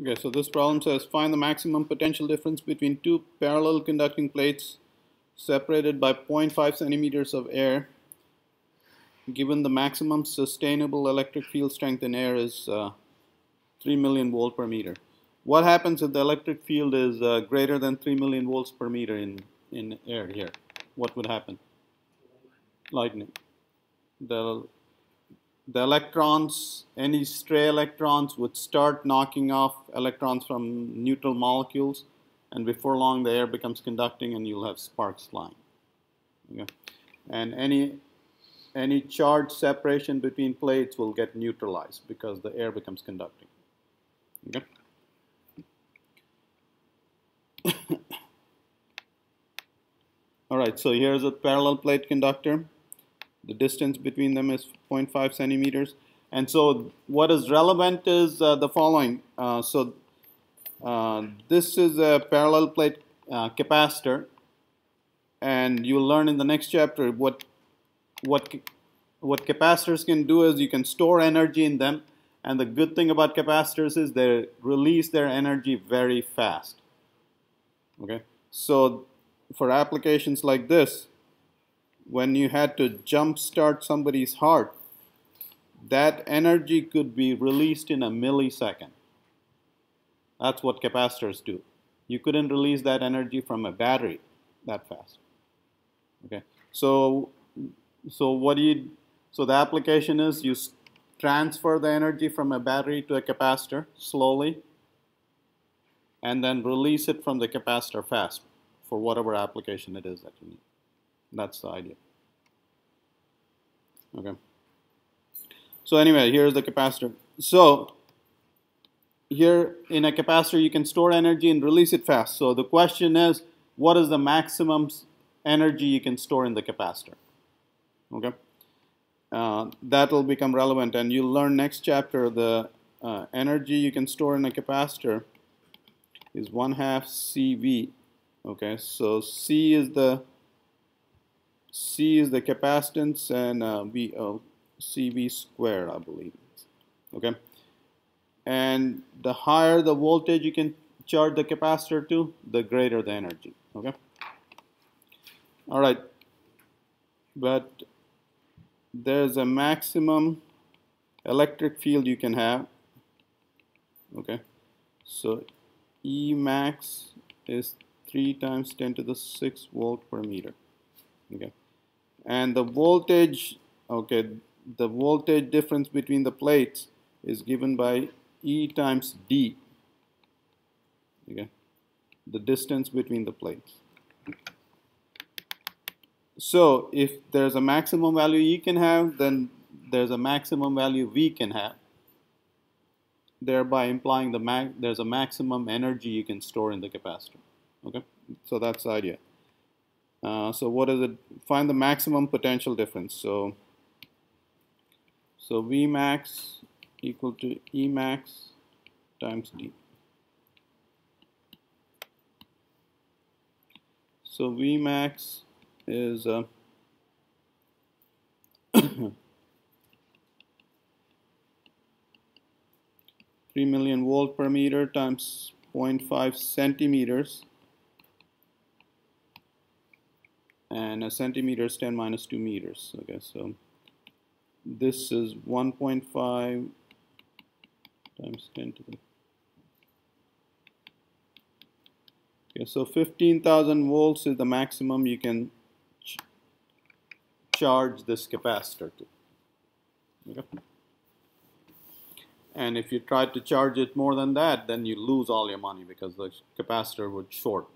Okay, so this problem says find the maximum potential difference between two parallel conducting plates separated by 0.5 centimeters of air, given the maximum sustainable electric field strength in air is 3 million volt per meter. What happens if the electric field is greater than 3 million volts per meter in air here? What would happen? Lightning. The electrons, any stray electrons would start knocking off electrons from neutral molecules, and before long the air becomes conducting and you'll have sparks flying. Okay? And any charge separation between plates will get neutralized because the air becomes conducting. Okay? All right, so here's a parallel plate conductor. The distance between them is 0.5 centimeters. And so what is relevant is the following. This is a parallel plate capacitor. And you'll learn in the next chapter what capacitors can do is you can store energy in them. And the good thing about capacitors is they release their energy very fast. Okay, so for applications like this, when you had to jump start somebody's heart, that energy could be released in a millisecond. That's what capacitors do. You couldn't release that energy from a battery that fast. Okay, so the application is you transfer the energy from a battery to a capacitor slowly, and then release it from the capacitor fast for whatever application it is that you need. That's the idea. Okay. So anyway, here's the capacitor. So here in a capacitor, you can store energy and release it fast. So the question is, what is the maximum energy you can store in the capacitor? Okay. That will become relevant, and you'll learn next chapter the energy you can store in a capacitor is 1/2 CV. Okay, so C is the capacitance, and CV squared, I believe. Okay, and the higher the voltage you can charge the capacitor to, the greater the energy. Okay. All right, but there's a maximum electric field you can have. Okay, so E max is 3 × 10⁶ volt per meter. Okay, and the voltage, okay, the voltage difference between the plates is given by E times D. Okay, the distance between the plates. So if there's a maximum value E can have, then there's a maximum value V can have, thereby implying there's a maximum energy you can store in the capacitor. Okay, so that's the idea. So what is it? Find the maximum potential difference. So V max equal to E max times D. So V max is 3 million volt per meter times 0.5 centimeters, and a centimeter is 10 minus 2 meters. Okay, so this is 1.5 times 10 to the. Okay, so 15,000 volts is the maximum you can charge this capacitor to. Okay. And if you try to charge it more than that, then you lose all your money because the capacitor would short.